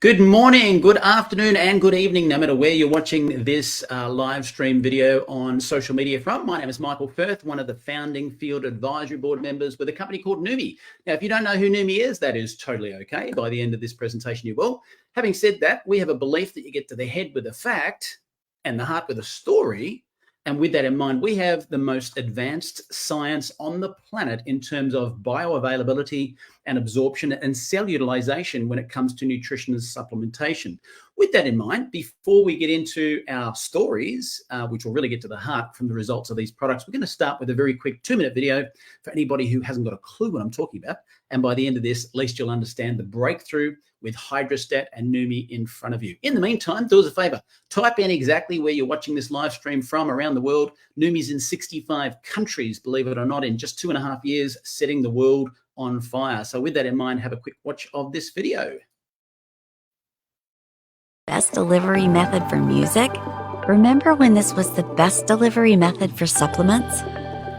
Good morning, good afternoon, and good evening, no matter where you're watching this live stream video on social media from. My name is Michael Firth, one of the founding field advisory board members with a company called Neumi. Now, if you don't know who Neumi is, that is totally okay. By the end of this presentation, you will. Having said that, we have a belief that you get to the head with a fact and the heart with a story. And with that in mind, we have the most advanced science on the planet in terms of bioavailability and absorption and cell utilization when it comes to nutrition and supplementation. With that in mind, before we get into our stories, which will really get to the heart from the results of these products, we're going to start with a very quick 2-minute video for anybody who hasn't got a clue what I'm talking about. And by the end of this, at least you'll understand the breakthrough with HydraStat and Neumi in front of you. In the meantime, do us a favor, type in exactly where you're watching this live stream from around the world. Neumi's in 65 countries, believe it or not, in just 2.5 years, setting the world on fire. So with that in mind, have a quick watch of this video. Best delivery method for music? Remember when this was the best delivery method for supplements?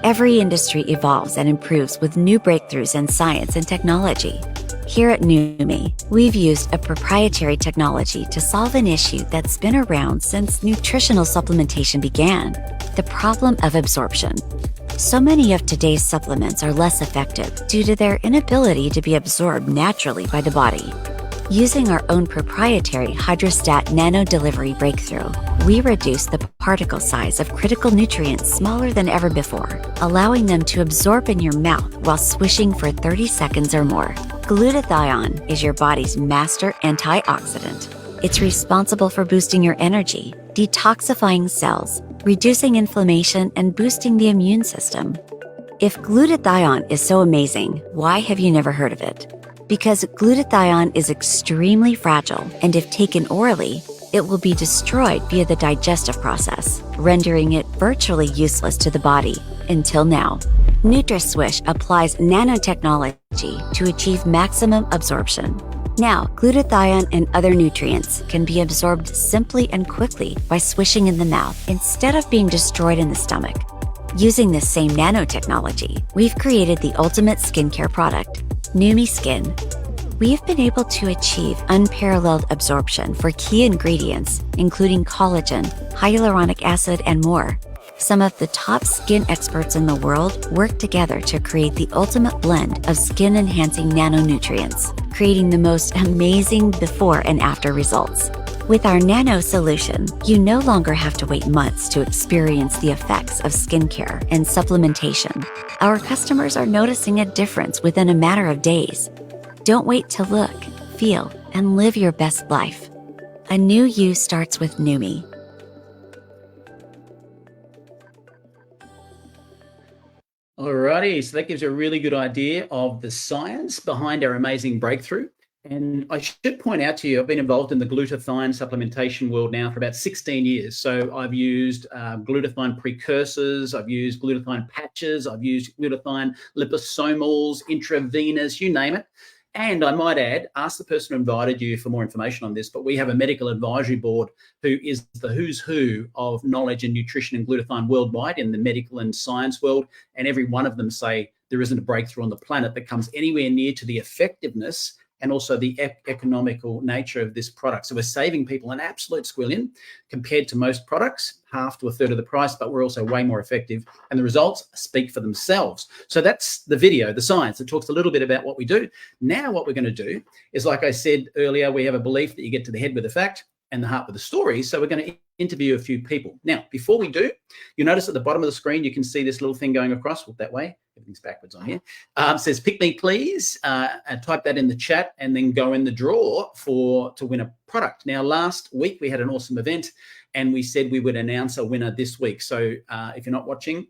Every industry evolves and improves with new breakthroughs in science and technology. Here at Neumi, we've used a proprietary technology to solve an issue that's been around since nutritional supplementation began: the problem of absorption. So many of today's supplements are less effective due to their inability to be absorbed naturally by the body. Using our own proprietary HydraStat Nano delivery breakthrough, we reduce the particle size of critical nutrients smaller than ever before, allowing them to absorb in your mouth while swishing for 30 seconds or more. Glutathione is your body's master antioxidant. It's responsible for boosting your energy, detoxifying cells, reducing inflammation, and boosting the immune system. If glutathione is so amazing, why have you never heard of it? Because glutathione is extremely fragile, and if taken orally, it will be destroyed via the digestive process, rendering it virtually useless to the body. Until now, NutraSwish applies nanotechnology to achieve maximum absorption. Now, glutathione and other nutrients can be absorbed simply and quickly by swishing in the mouth instead of being destroyed in the stomach. Using this same nanotechnology, we've created the ultimate skincare product, Neumi Skin. We've been able to achieve unparalleled absorption for key ingredients, including collagen, hyaluronic acid, and more. Some of the top skin experts in the world work together to create the ultimate blend of skin-enhancing nanonutrients, creating the most amazing before and after results. With our Nano solution, you no longer have to wait months to experience the effects of skincare and supplementation. Our customers are noticing a difference within a matter of days. Don't wait to look, feel, and live your best life. A new you starts with Neumi. Alrighty, so that gives you a really good idea of the science behind our amazing breakthrough. And I should point out to you, I've been involved in the glutathione supplementation world now for about 16 years. So I've used glutathione precursors, I've used glutathione patches, I've used glutathione liposomals, intravenous, you name it. And I might add, ask the person who invited you for more information on this, but we have a medical advisory board who is the who's who of knowledge and nutrition and glutathione worldwide in the medical and science world. And every one of them say there isn't a breakthrough on the planet that comes anywhere near to the effectiveness and also the economical nature of this product. So we're saving people an absolute squillion compared to most products, half to a third of the price, but we're also way more effective. And the results speak for themselves. So that's the video, the science. It talks a little bit about what we do. Now what we're going to do is, like I said earlier, we have a belief that you get to the head with a fact and the heart with a story. So we're going to interview a few people. Now, before we do, you notice at the bottom of the screen, you can see this little thing going across. Look that way. Everything's backwards on here. Says, pick me, please. And type that in the chat and then go in the draw to win a product. Now, last week, we had an awesome event and we said we would announce a winner this week. So if you're not watching,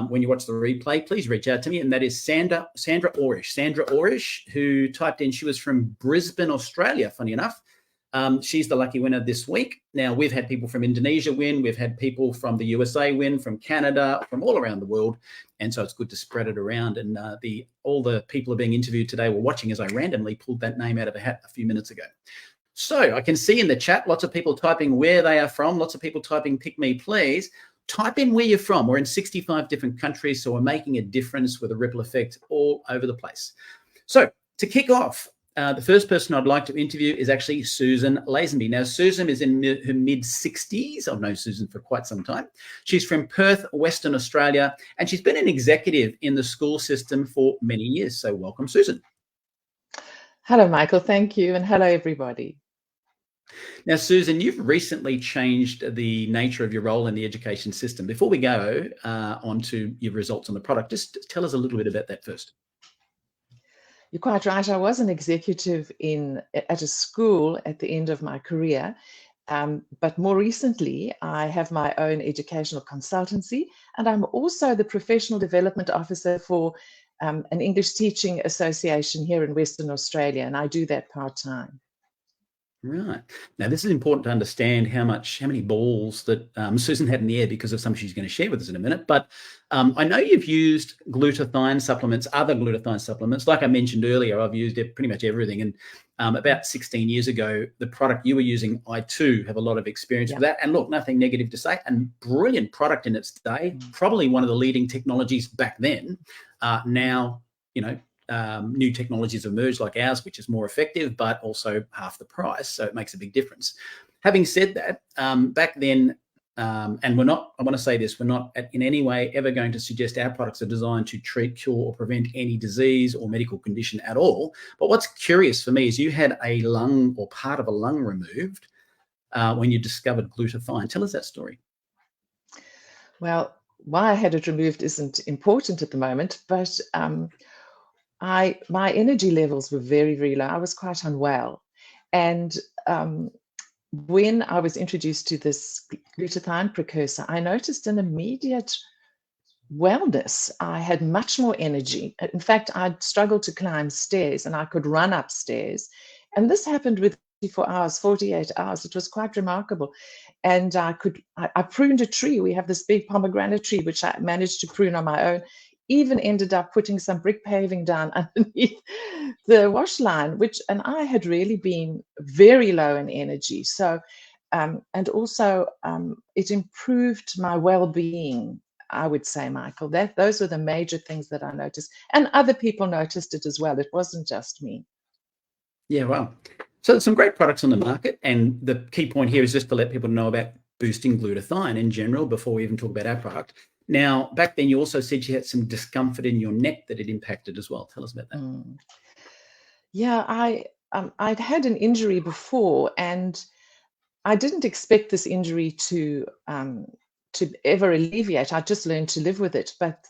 when you watch the replay, please reach out to me. And that is Sandra Orish. Sandra Orish, who typed in, she was from Brisbane, Australia, funny enough. She's the lucky winner this week. Now, we've had people from Indonesia win. We've had people from the USA win, from Canada, from all around the world. And so it's good to spread it around. And all the people are being interviewed today were watching as I randomly pulled that name out of a hat a few minutes ago. So I can see in the chat, lots of people typing where they are from, lots of people typing pick me, please. Type in where you're from. We're in 65 different countries, so we're making a difference with a ripple effect all over the place. So to kick off, the first person I'd like to interview is actually Susan Lazenby. Now, Susan is in her mid-60s. I've known Susan for quite some time. She's from Perth, Western Australia, and she's been an executive in the school system for many years. So welcome, Susan. Hello, Michael. Thank you. And hello, everybody. Now, Susan, you've recently changed the nature of your role in the education system. Before we go on to your results on the product, just tell us a little bit about that first. You're quite right. I was an executive at a school at the end of my career. But more recently, I have my own educational consultancy, and I'm also the professional development officer for an English teaching association here in Western Australia, and I do that part-time. Right. Now, this is important to understand how many balls that Susan had in the air because of something she's going to share with us in a minute. But I know you've used glutathione supplements, other glutathione supplements. Like I mentioned earlier, I've used pretty much everything. And about 16 years ago, the product you were using, I too have a lot of experience with that. And look, nothing negative to say. And brilliant product in its day, probably one of the leading technologies back then. Now, you know, new technologies have emerged like ours, which is more effective, but also half the price. So it makes a big difference. Having said that, back then, and I want to say this, we're not in any way ever going to suggest our products are designed to treat, cure, or prevent any disease or medical condition at all. But what's curious for me is you had a lung or part of a lung removed when you discovered glutathione. Tell us that story. Well, why I had it removed isn't important at the moment, but my energy levels were very, very low. I was quite unwell. And when I was introduced to this glutathione precursor, I noticed an immediate wellness. I had much more energy. In fact, I'd struggled to climb stairs and I could run upstairs. And this happened within 24 hours, 48 hours. It was quite remarkable. And I pruned a tree. We have this big pomegranate tree, which I managed to prune on my own. Even ended up putting some brick paving down underneath the wash line, and I had really been very low in energy. So, and also it improved my well-being, I would say, Michael. Those were the major things that I noticed. And other people noticed it as well. It wasn't just me. Yeah, wow. So there's some great products on the market. And the key point here is just to let people know about boosting glutathione in general before we even talk about our product. Now, back then, you also said you had some discomfort in your neck that it impacted as well. Tell us about that. Yeah, I'd had an injury before, and I didn't expect this injury to ever alleviate. I just learned to live with it. But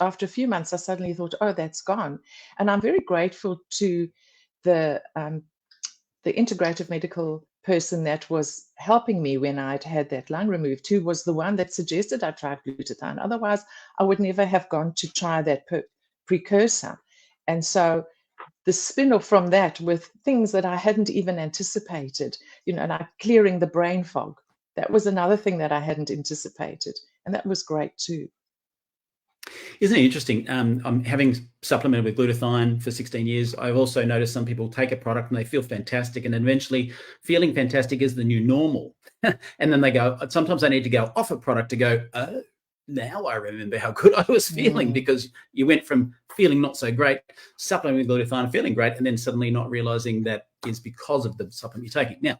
after a few months, I suddenly thought, oh, that's gone. And I'm very grateful to the integrative medical person that was helping me when I'd had that lung removed, who was the one that suggested I try glutathione. Otherwise, I would never have gone to try that precursor. And so the spin-off from that with things that I hadn't even anticipated, you know, like clearing the brain fog. That was another thing that I hadn't anticipated. And that was great too. Isn't it interesting? I'm having supplemented with glutathione for 16 years. I've also noticed some people take a product and they feel fantastic, and eventually feeling fantastic is the new normal. And then they go, sometimes I need to go off a product to go, oh, now I remember how good I was feeling, because you went from feeling not so great, supplementing with glutathione, feeling great, and then suddenly not realizing that is because of the supplement you're taking. Now,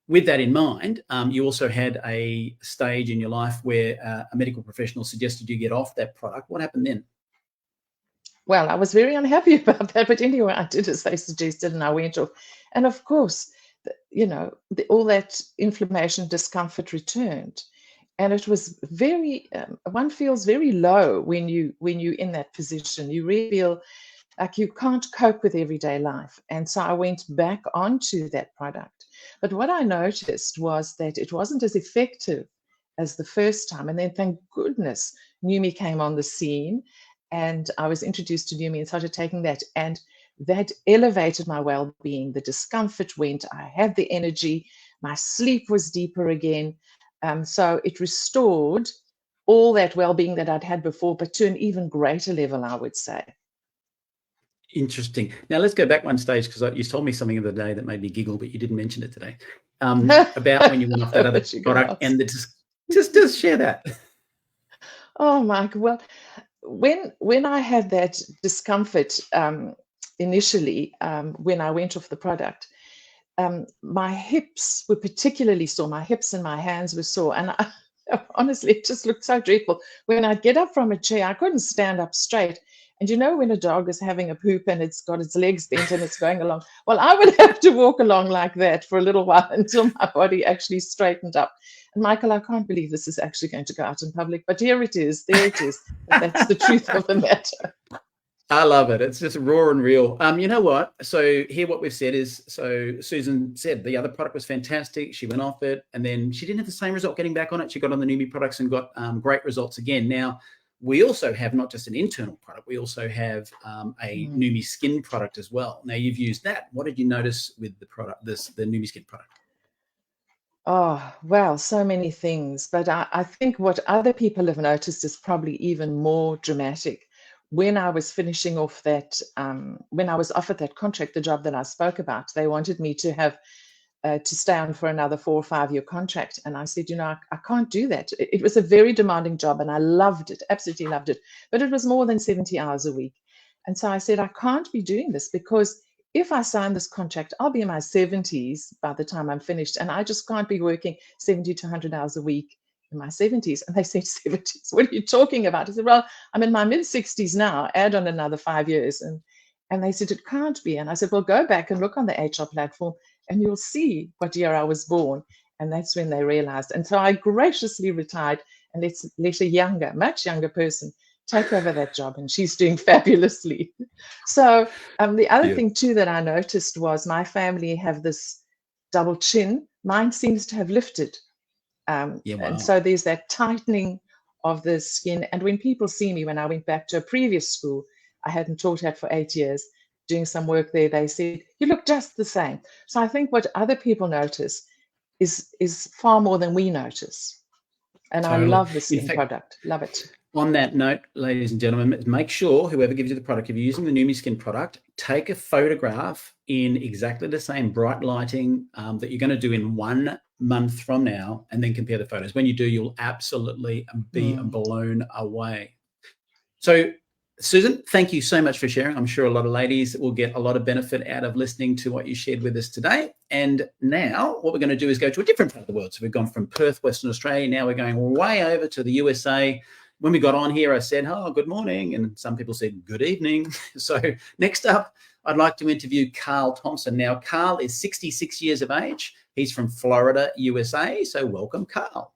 with that in mind, you also had a stage in your life where a medical professional suggested you get off that product. What happened then? Well, I was very unhappy about that, but anyway, I did as they suggested, and I went off. And of course, you know, all that inflammation, discomfort returned, and it was very. One feels very low when you're in that position. You really feel like you can't cope with everyday life. And so I went back onto that product. But what I noticed was that it wasn't as effective as the first time. And then, thank goodness, Neumi came on the scene, and I was introduced to Neumi and started taking that. And that elevated my well-being. The discomfort went. I had the energy. My sleep was deeper again. So it restored all that well-being that I'd had before, but to an even greater level, I would say. Interesting. Now let's go back one stage, because you told me something the other day that made me giggle, but you didn't mention it today. About when you went off that other product, and just share that. Oh, Mike. Well, when I had that discomfort, initially, when I went off the product, my hips were particularly sore. My hips and my hands were sore. And honestly, it just looked so dreadful. When I'd get up from a chair, I couldn't stand up straight. And you know, when a dog is having a poop and it's got its legs bent and it's going along, well, I would have to walk along like that for a little while until my body actually straightened up. And Michael, I can't believe this is actually going to go out in public, but here it is. There it is. That's the truth of the matter. I love it. It's just raw and real. You know what? So here what we've said is, so Susan said the other product was fantastic. She went off it and then she didn't have the same result getting back on it. She got on the Neumi products and got great results again. Now, we also have not just an internal product, we also have a Neumi skin product as well. Now, you've used that. What did you notice with the product, the Neumi skin product? Oh, well, so many things. But I think what other people have noticed is probably even more dramatic. When I was finishing off that, when I was offered that contract, the job that I spoke about, they wanted me to have to stay on for another 4 or 5 year contract. And I said, you know, I can't do that. It was a very demanding job and I loved it, absolutely loved it. But it was more than 70 hours a week. And so I said, I can't be doing this because if I sign this contract, I'll be in my 70s by the time I'm finished. And I just can't be working 70 to 100 hours a week in my 70s. And they said, 70s, what are you talking about? I said, well, I'm in my mid 60s now, add on another 5 years. And they said, it can't be. And I said, well, go back and look on the HR platform and you'll see what year I was born. And that's when they realized. And so I graciously retired and let a younger, much younger person take over that job. And she's doing fabulously. So the other thing too that I noticed was my family have this double chin. Mine seems to have lifted. Wow. And so there's that tightening of the skin. And when people see me, when I went back to a previous school, I hadn't taught at for 8 years, doing some work there, they said, you look just the same. So I think what other people notice is far more than we notice. And totally. I love the skin product, love it. On that note, ladies and gentlemen, make sure whoever gives you the product, if you're using the Neumi skin product, take a photograph in exactly the same bright lighting that you're going to do in 1 month from now, and then compare the photos. When you do, you'll absolutely be blown away. So, Susan, thank you so much for sharing. I'm sure a lot of ladies will get a lot of benefit out of listening to what you shared with us today. And now what we're going to do is go to a different part of the world. So we've gone from Perth, Western Australia. Now we're going way over to the USA. When we got on here, I said, oh, good morning. And some people said, good evening. So next up, I'd like to interview Carl Thompson. Now, Carl is 66 years of age. He's from Florida, USA. So welcome, Carl.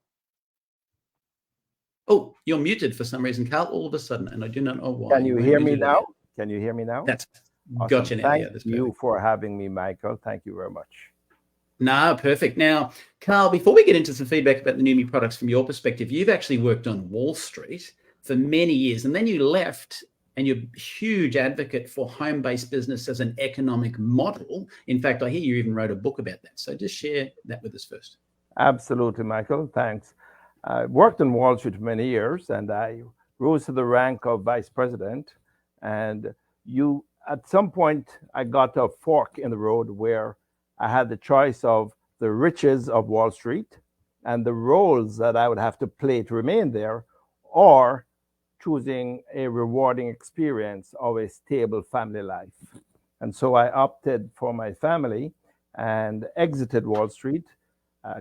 Oh, you're muted for some reason, Carl, all of a sudden, and I do not know why. Can you hear me now? Can you hear me now? That's awesome. Gotcha now. Thank you for having me, Michael. Thank you very much. No, perfect. Now, Carl, before we get into some feedback about the Neumi products from your perspective, you've actually worked on Wall Street for many years, and then you left, and you're a huge advocate for home-based business as an economic model. In fact, I hear you even wrote a book about that. So just share that with us first. Absolutely, Michael. Thanks. I worked on Wall Street for many years, and I rose to the rank of vice president. And at some point, I got a fork in the road where I had the choice of the riches of Wall Street and the roles that I would have to play to remain there, or choosing a rewarding experience of a stable family life. And so I opted for my family and exited Wall Street,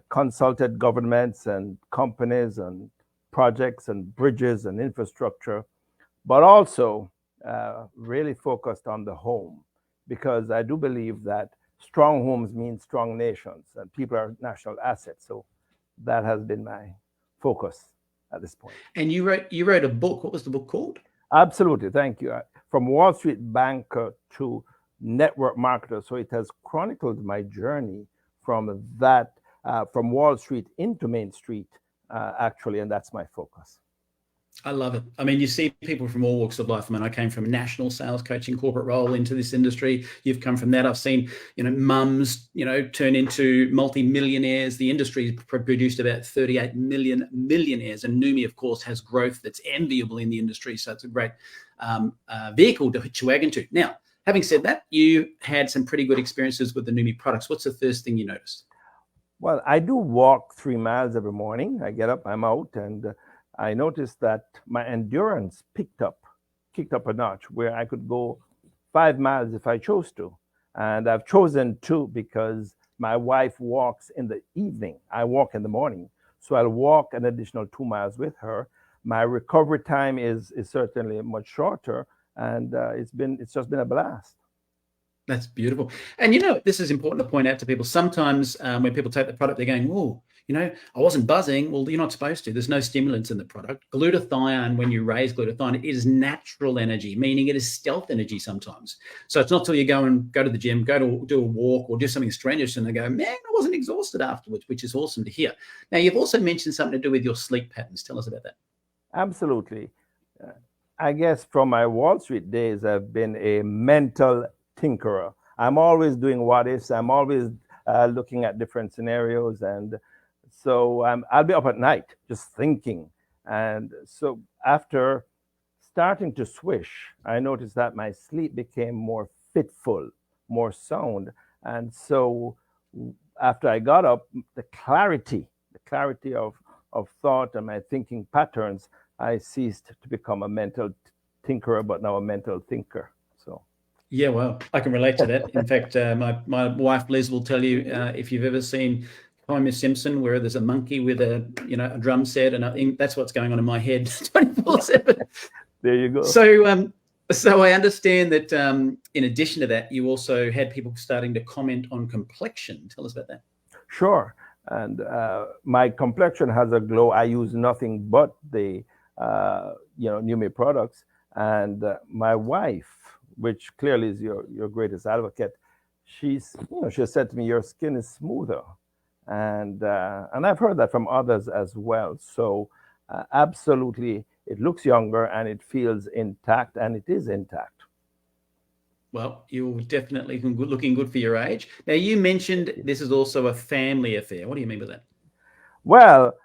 consulted governments and companies and projects and bridges and infrastructure, but also really focused on the home, because I do believe that strong homes mean strong nations, and people are national assets. So that has been my focus at this point. And you wrote a book. What was the book called? Absolutely, thank you. From Wall Street banker to network marketer. So it has chronicled my journey from that, from Wall Street into Main Street, actually, and that's my focus. I love it. I mean, you see people from all walks of life. I mean, I came from a national sales coaching corporate role into this industry. You've come from that. I've seen, mums, turn into multi-millionaires. The industry produced about 38 million millionaires. And Neumi, of course, has growth that's enviable in the industry. So it's a great vehicle to hitch your wagon to. Now, having said that, you had some pretty good experiences with the Neumi products. What's the first thing you noticed? Well, I do walk 3 miles every morning. I get up, I'm out, and I noticed that my endurance kicked up a notch, where I could go 5 miles if I chose to. And I've chosen 2 because my wife walks in the evening. I walk in the morning. So I'll walk an additional 2 miles with her. My recovery time is certainly much shorter, and it's just been a blast. That's beautiful. And this is important to point out to people. Sometimes when people take the product, they're going, oh, I wasn't buzzing. Well, you're not supposed to. There's no stimulants in the product. Glutathione, when you raise glutathione, it is natural energy, meaning it is stealth energy sometimes. So it's not till you go to the gym, go to do a walk or do something strenuous and they go, man, I wasn't exhausted afterwards, which is awesome to hear. Now, you've also mentioned something to do with your sleep patterns. Tell us about that. Absolutely. I guess from my Wall Street days, I've been a mental tinkerer. I'm always doing what ifs. I'm always looking at different scenarios. And so I'll be up at night just thinking. And so after starting to swish, I noticed that my sleep became more fitful, more sound. And so after I got up, the clarity of thought and my thinking patterns, I ceased to become a mental tinkerer, but now a mental thinker. So. Yeah, well, I can relate to that. In fact, my wife Liz will tell you if you've ever seen Homer Simpson, where there's a monkey with a drum set, and I think that's what's going on in my head 24/7. There you go. So I understand that in addition to that, you also had people starting to comment on complexion. Tell us about that. Sure. And my complexion has a glow. I use nothing but the Neumi products, and my wife, which clearly is your greatest advocate, she said to me, your skin is smoother. And I've heard that from others as well. So absolutely, it looks younger and it feels intact, and it is intact. Well, you're definitely looking good for your age. Now, you mentioned this is also a family affair. What do you mean by that? Well,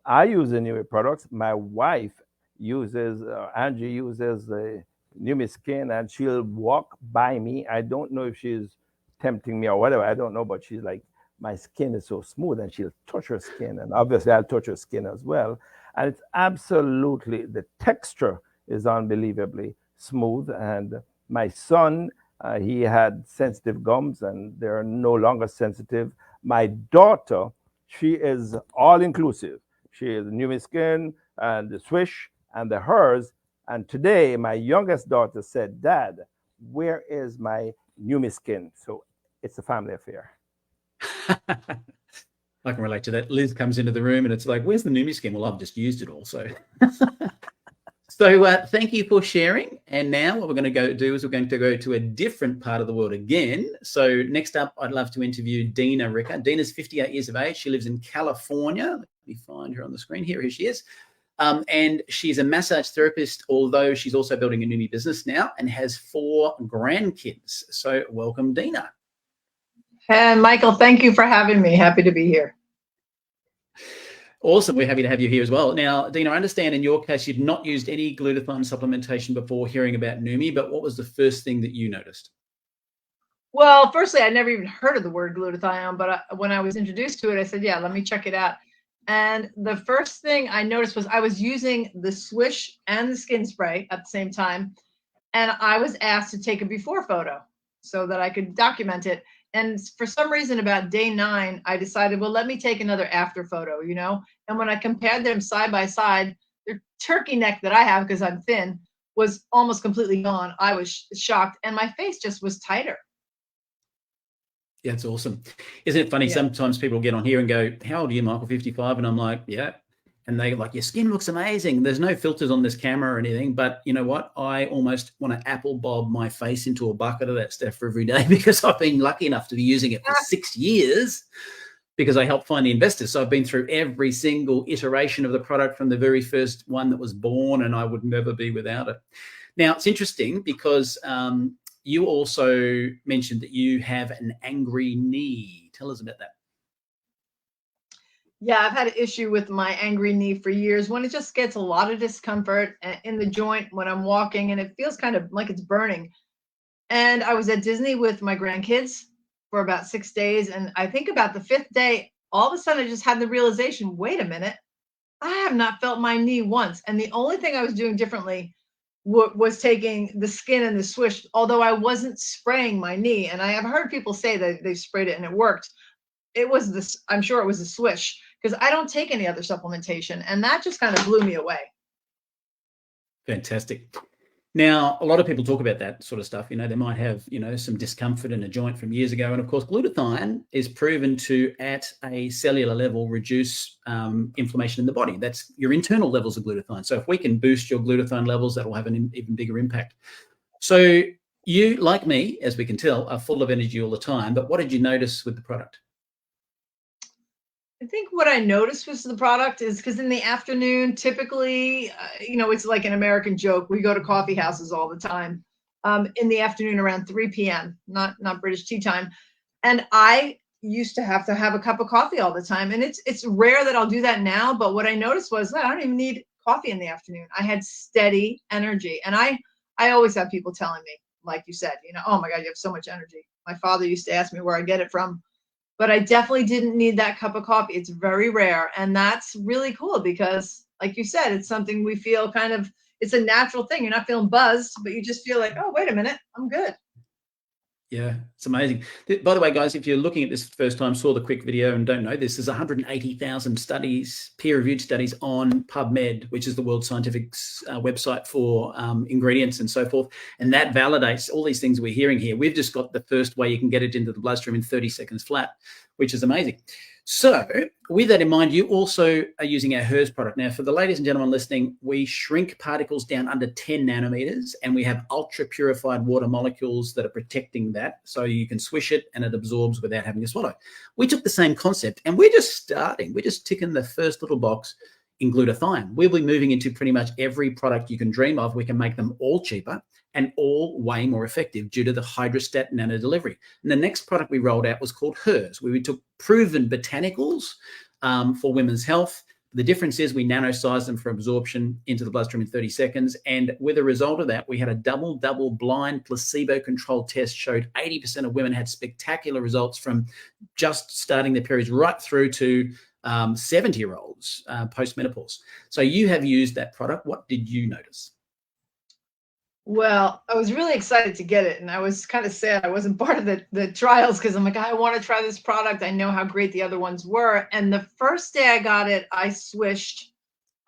I use the Neumi products. My wife uses, Angie uses the Neumi Skin, and she'll walk by me. I don't know if she's tempting me or whatever. I don't know, but she's like, my skin is so smooth, and she'll touch her skin. And obviously, I'll touch her skin as well. And it's absolutely, the texture is unbelievably smooth. And my son, he had sensitive gums, and they're no longer sensitive. My daughter, she is all inclusive. She is Neumi Skin and the Swish and the hers. And today, my youngest daughter said, Dad, where is my Neumi Skin? So it's a family affair. I can relate to that. Liz comes into the room and it's like, where's the Neumi Skin? Well, I've just used it all. So thank you for sharing. And now what we're going to do is we're going to go to a different part of the world again. So next up, I'd love to interview Dina Ricker. Dina's 58 years of age. She lives in California. Let me find her on the screen. Here she is. And she's a massage therapist, although she's also building a Neumi business now and has 4 grandkids. So welcome, Dina. And Michael, thank you for having me. Happy to be here. Awesome. We're happy to have you here as well. Now, Dina, I understand in your case, you'd not used any glutathione supplementation before hearing about Neumi, but what was the first thing that you noticed? Well, firstly, I never even heard of the word glutathione, but when I was introduced to it, I said, yeah, let me check it out. And the first thing I noticed was I was using the Swish and the skin spray at the same time. And I was asked to take a before photo so that I could document it. And for some reason, about day 9, I decided, well, let me take another after photo, And when I compared them side by side, the turkey neck that I have, because I'm thin, was almost completely gone. I was shocked. And my face just was tighter. Yeah, it's awesome. Isn't it funny? Yeah. Sometimes people get on here and go, how old are you, Michael? 55. And I'm like, yeah. And they're like, your skin looks amazing. There's no filters on this camera or anything. But you know what? I almost want to apple bob my face into a bucket of that stuff for every day because I've been lucky enough to be using it for 6 years because I helped find the investors. So I've been through every single iteration of the product from the very first one that was born, and I would never be without it. Now, it's interesting because you also mentioned that you have an angry knee. Tell us about that. Yeah, I've had an issue with my angry knee for years when it just gets a lot of discomfort in the joint when I'm walking, and it feels kind of like it's burning. And I was at Disney with my grandkids for about 6 days. And I think about the 5th day, all of a sudden I just had the realization, wait a minute, I have not felt my knee once. And the only thing I was doing differently was taking the skin and the swish, although I wasn't spraying my knee. And I have heard people say that they sprayed it and it worked. It was this, I'm sure it was a swish, because I don't take any other supplementation. And that just kind of blew me away. Fantastic. Now, a lot of people talk about that sort of stuff. You know, they might have, you know, some discomfort in a joint from years ago. And of course, glutathione is proven to, at a cellular level, reduce inflammation in the body. That's your internal levels of glutathione. So if we can boost your glutathione levels, that will have an even bigger impact. So you, like me, as we can tell, are full of energy all the time. But what did you notice with the product? I think what I noticed was the product is because in the afternoon, typically, you know, it's like an American joke. We go to coffee houses all the time in the afternoon around 3 p.m., not British tea time. And I used to have a cup of coffee all the time. And it's rare that I'll do that now. But what I noticed was I don't even need coffee in the afternoon. I had steady energy. And I always have people telling me, like you said, you know, oh my God, you have so much energy. My father used to ask me where I get it from. But I definitely didn't need that cup of coffee. It's very rare. And that's really cool because, like you said, it's something we feel kind of, it's a natural thing. You're not feeling buzzed, but you just feel like, oh, wait a minute, I'm good. Yeah, it's amazing. By the way, guys, if you're looking at this first time, saw the quick video and don't know this, there's 180,000 studies, peer-reviewed studies on PubMed, which is the World Scientific website for ingredients and so forth. And that validates all these things we're hearing here. We've just got the first way you can get it into the bloodstream in 30 seconds flat, which is amazing. So with that in mind, you also are using our HERS product. Now, for the ladies and gentlemen listening, we shrink particles down under 10 nanometers, and we have ultra purified water molecules that are protecting that. So you can swish it and it absorbs without having to swallow. We took the same concept and we're just starting. We're just ticking the first little box in glutathione. We'll be moving into pretty much every product you can dream of. We can make them all cheaper and all way more effective due to the HydraStat nano delivery. And the next product we rolled out was called HERS, where we took proven botanicals for women's health. The difference is we nano-sized them for absorption into the bloodstream in 30 seconds. And with a result of that, we had a double blind placebo-controlled test showed 80% of women had spectacular results from just starting their periods right through to 70-year-olds post-menopause. So you have used that product. What did you notice? Well, I was really excited to get it. And I was kind of sad I wasn't part of the trials because I'm like, I want to try this product. I know how great the other ones were. And the first day I got it, I swished.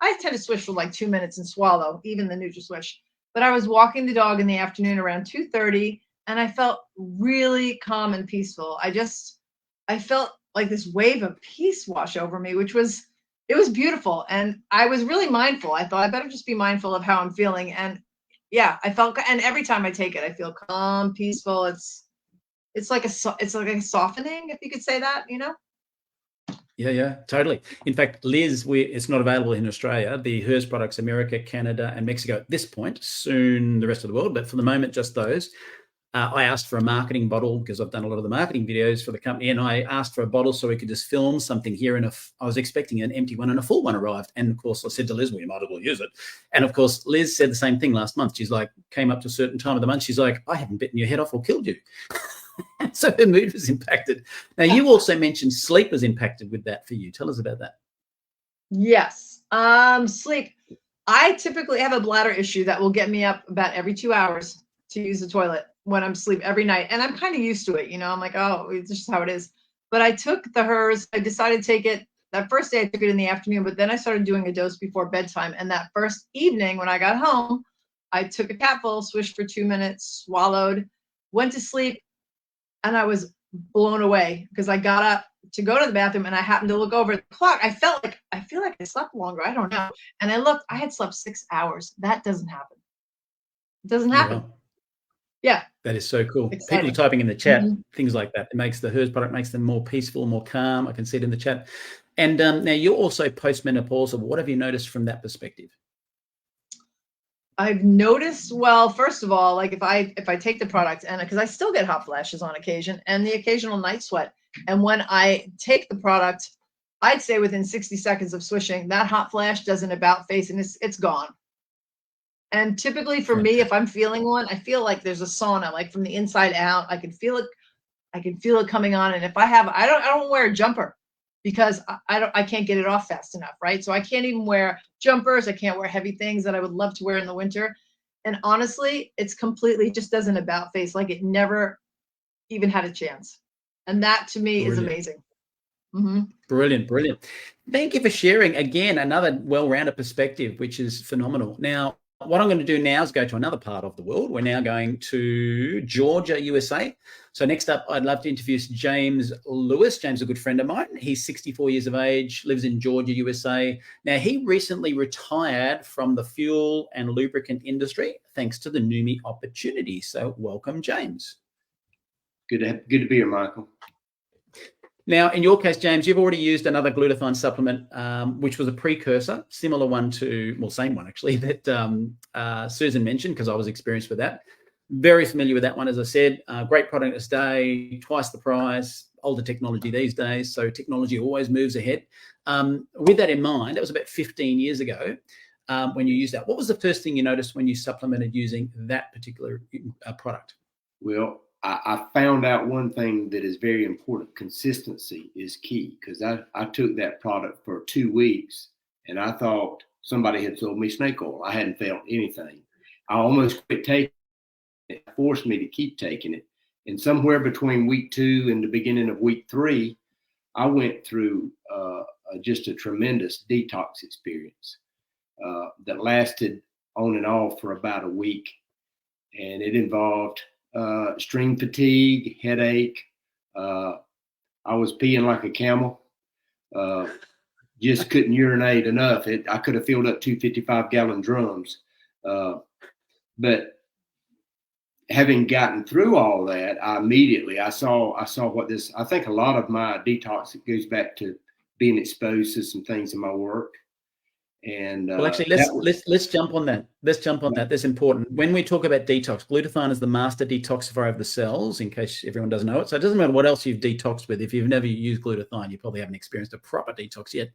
I tend to swish for like 2 minutes and swallow, even the NutraSwish. But I was walking the dog in the afternoon around 2:30, and I felt really calm and peaceful. I felt like this wave of peace wash over me, it was beautiful. And I was really mindful. I thought I better just be mindful of how I'm feeling. And yeah, I felt, and every time I take it, I feel calm, peaceful. It's like a softening, if you could say that, you know? Yeah, totally. In fact, Liz, it's not available in Australia. The HERS products, America, Canada, and Mexico at this point, soon the rest of the world, but for the moment, just those. I asked for a marketing bottle because I've done a lot of the marketing videos for the company, and I asked for a bottle so we could just film something here. And I was expecting an empty one, and a full one arrived. And of course, I said to Liz, well, you might as well use it. And of course, Liz said the same thing last month. She's like, came up to a certain time of the month. She's like, I haven't bitten your head off or killed you. So her mood was impacted. Now, you also mentioned sleep was impacted with that for you. Tell us about that. Yes. Sleep. I typically have a bladder issue that will get me up about every 2 hours to use the toilet when I'm asleep every night. And I'm kind of used to it. You know, I'm like, oh, it's just how it is. But I took the HERS. I decided to take it. That first day I took it in the afternoon, but then I started doing a dose before bedtime. And that first evening when I got home, I took a capful, swished for 2 minutes, swallowed, went to sleep. And I was blown away because I got up to go to the bathroom and I happened to look over at the clock. I feel like I slept longer. I don't know. And I looked, I had slept 6 hours. That doesn't happen. It doesn't happen. Wow. Yeah. That is so cool. Exciting. People are typing in the chat, things like that. It makes the HERS product, makes them more peaceful, more calm. I can see it in the chat. And now you're also postmenopausal. What have you noticed from that perspective? I've noticed, well, first of all, like if I take the product, and because I still get hot flashes on occasion and the occasional night sweat. And when I take the product, I'd say within 60 seconds of swishing, that hot flash does an about face and it's gone. And typically for me, if I'm feeling one, I feel like there's a sauna, like from the inside out. I can feel it coming on. And if I don't wear a jumper because I can't get it off fast enough, right? So I can't even wear jumpers. I can't wear heavy things that I would love to wear in the winter. And honestly, it's completely just does an about face, like it never even had a chance. And that to me is amazing. Brilliant, brilliant. Thank you for sharing again another well-rounded perspective, which is phenomenal. Now, what I'm going to do now is go to another part of the world. We're now going to Georgia, USA. So next up, I'd love to introduce James Lewis. James is a good friend of mine. He's 64 years of age, lives in Georgia, USA. Now, he recently retired from the fuel and lubricant industry thanks to the Neumi opportunity. So welcome, James. Good to be here, Michael. Now, in your case, James, you've already used another glutathione supplement, which was a precursor, similar one to, well, same one actually, that Susan mentioned, because I was experienced with that. Very familiar with that one, as I said. Great product this day, twice the price, older technology these days, so technology always moves ahead. With that in mind, that was about 15 years ago when you used that. What was the first thing you noticed when you supplemented using that particular product? Well, I found out one thing that is very important. Consistency is key, because I took that product for 2 weeks and I thought somebody had sold me snake oil. I hadn't felt anything. I almost quit taking it. It forced me to keep taking it. And somewhere between week 2 and the beginning of week 3, I went through just a tremendous detox experience that lasted on and off for about a week. And it involved extreme fatigue, headache. I was peeing like a camel. Just couldn't urinate enough. I could have filled up 2 55-gallon drums. But having gotten through all that, I saw what this. I think a lot of my detox, it goes back to being exposed to some things in my work. And well, actually, let's jump on that. Let's jump on that. That's important. When we talk about detox, glutathione is the master detoxifier of the cells, in case everyone doesn't know it. So it doesn't matter what else you've detoxed with. If you've never used glutathione, you probably haven't experienced a proper detox yet.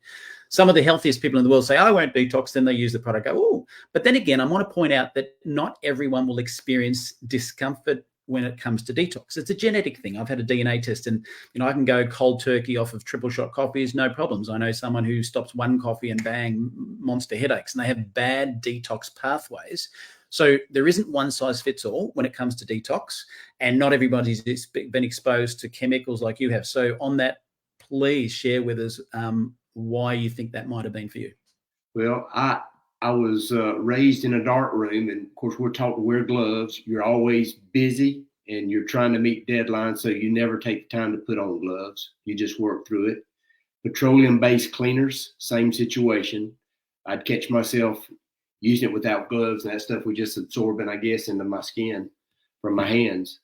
Some of the healthiest people in the world say, I won't detox, then they use the product, go, oh. But then again, I want to point out that not everyone will experience discomfort when it comes to detox. It's a genetic thing. I've had a DNA test and, I can go cold turkey off of triple shot coffees, no problems. I know someone who stops one coffee and bang, monster headaches, and they have bad detox pathways. So there isn't one size fits all when it comes to detox, and not everybody's been exposed to chemicals like you have. So on that, please share with us why you think that might have been for you. Well, I was raised in a dark room, and of course we're taught to wear gloves. You're always busy and you're trying to meet deadlines, so you never take the time to put on gloves. You just work through it. Petroleum-based cleaners, same situation. I'd catch myself using it without gloves, and that stuff was just absorbing, I guess, into my skin from my hands.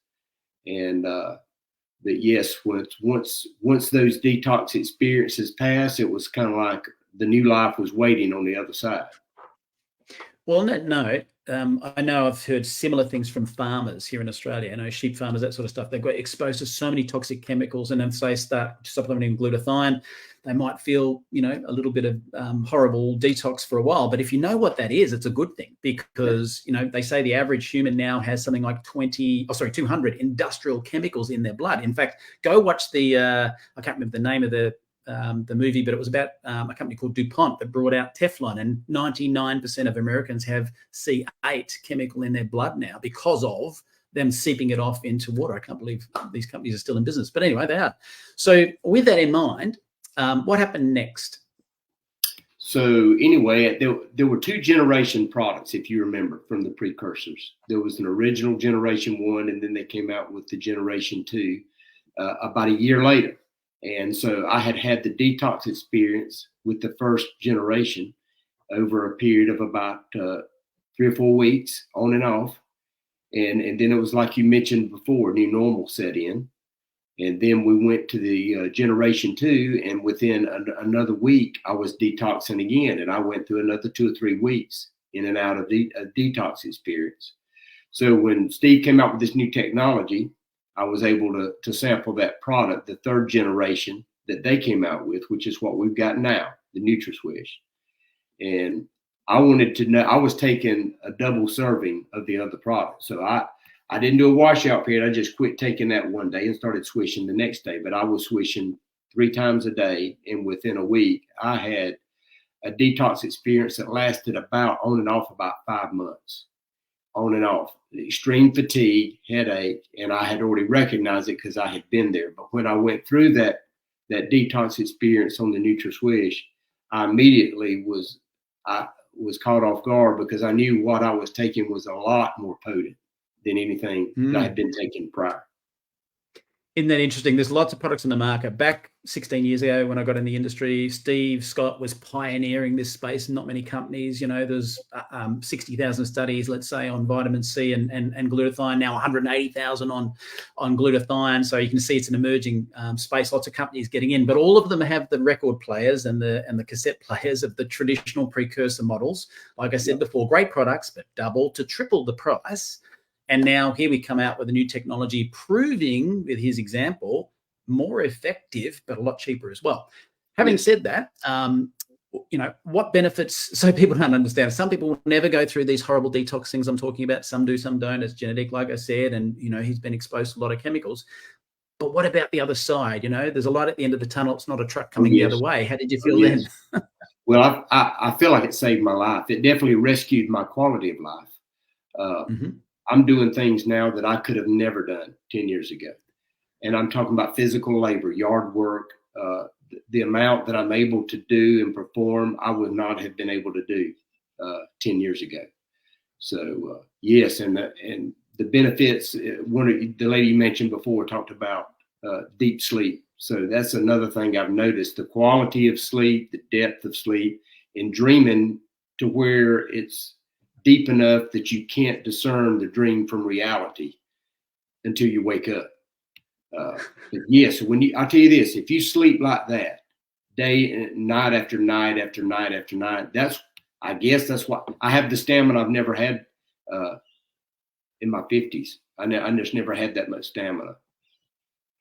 And that yes, once those detox experiences passed, it was kind of like the new life was waiting on the other side. Well, on that note, I know I've heard similar things from farmers here in Australia. I know sheep farmers, that sort of stuff. They've got exposed to so many toxic chemicals, and if they start supplementing glutathione, they might feel, a little bit of horrible detox for a while. But if you know what that is, it's a good thing, because, they say the average human now has something like 200 industrial chemicals in their blood. In fact, go watch the, I can't remember the name of the movie, but it was about a company called DuPont that brought out Teflon, and 99% of Americans have C8 chemical in their blood now because of them seeping it off into water. I can't believe these companies are still in business, but anyway, they are. So with that in mind, what happened next? So anyway, there were 2 generation products, if you remember, from the precursors. There was an original generation 1, and then they came out with the generation 2 about a year later. And so I had the detox experience with the first generation over a period of about 3 or 4 weeks on and off. And then it was like you mentioned before, new normal set in. And then we went to the generation 2, and within another week, I was detoxing again. And I went through another 2 or 3 weeks in and out of a detox experience. So when Steve came out with this new technology, I was able to sample that product, the 3rd generation that they came out with, which is what we've got now, the NutraSwish. And I wanted to know, I was taking a double serving of the other product. So I didn't do a washout period. I just quit taking that one day and started swishing the next day. But I was swishing 3 times a day. And within a week, I had a detox experience that lasted about on and off about 5 months. on and off. Extreme fatigue, headache, and I had already recognized it because I had been there. But when I went through that detox experience on the NutraSwish, I immediately was caught off guard because I knew what I was taking was a lot more potent than anything that I had been taking prior. Isn't that interesting? There's lots of products in the market. Back 16 years ago when I got in the industry, Steve Scott was pioneering this space. Not many companies, there's 60,000 studies, let's say, on vitamin C and glutathione, now 180,000 on glutathione. So you can see it's an emerging space, lots of companies getting in, but all of them have the record players and the cassette players of the traditional precursor models. Like I said before, great products, but double to triple the price. And now here we come out with a new technology proving, with his example, more effective, but a lot cheaper as well. Having said that, what benefits, so people don't understand. Some people will never go through these horrible detox things I'm talking about. Some do, some don't. It's genetic, like I said, and, he's been exposed to a lot of chemicals. But what about the other side? There's a light at the end of the tunnel. It's not a truck coming the other way. How did you feel then? Well, I feel like it saved my life. It definitely rescued my quality of life. I'm doing things now that I could have never done 10 years ago. And I'm talking about physical labor, yard work, the amount that I'm able to do and perform, I would not have been able to do 10 years ago. So yes, and the benefits, the lady you mentioned before talked about deep sleep. So that's another thing I've noticed, the quality of sleep, the depth of sleep, and dreaming to where it's deep enough that you can't discern the dream from reality until you wake up. But yes, I'll tell you this, if you sleep like that day and night after night after night after night, I guess that's what I have, the stamina I've never had in my 50s. I just never had that much stamina.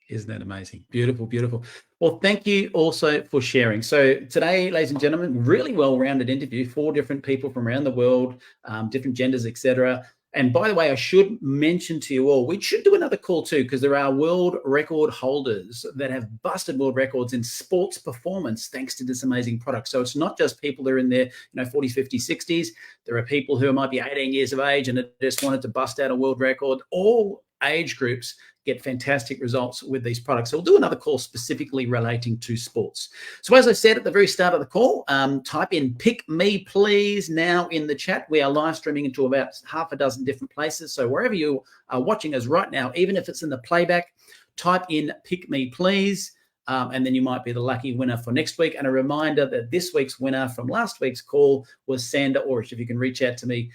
Isn't that amazing? Beautiful, beautiful. Well, thank you also for sharing. So today, ladies and gentlemen, really well-rounded interview, 4 different people from around the world, different genders, etc. And by the way, I should mention to you all, we should do another call too, because there are world record holders that have busted world records in sports performance thanks to this amazing product. So it's not just people that are in their 40s, 50s, 60s. There are people who might be 18 years of age and just wanted to bust out a world record. All age groups get fantastic results with these products. So we'll do another call specifically relating to sports. So as I said at the very start of the call, type in "pick me please" now in the chat. We are live streaming into about half a dozen different places. So wherever you are watching us right now, even if it's in the playback, type in "pick me please," and then you might be the lucky winner for next week. And a reminder that this week's winner from last week's call was Sandra Orish. If you can reach out to me,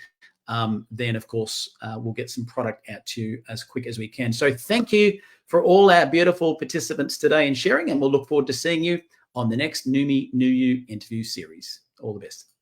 then of course we'll get some product out to you as quick as we can. So thank you for all our beautiful participants today and sharing, and we'll look forward to seeing you on the next Neumi New You interview series. All the best.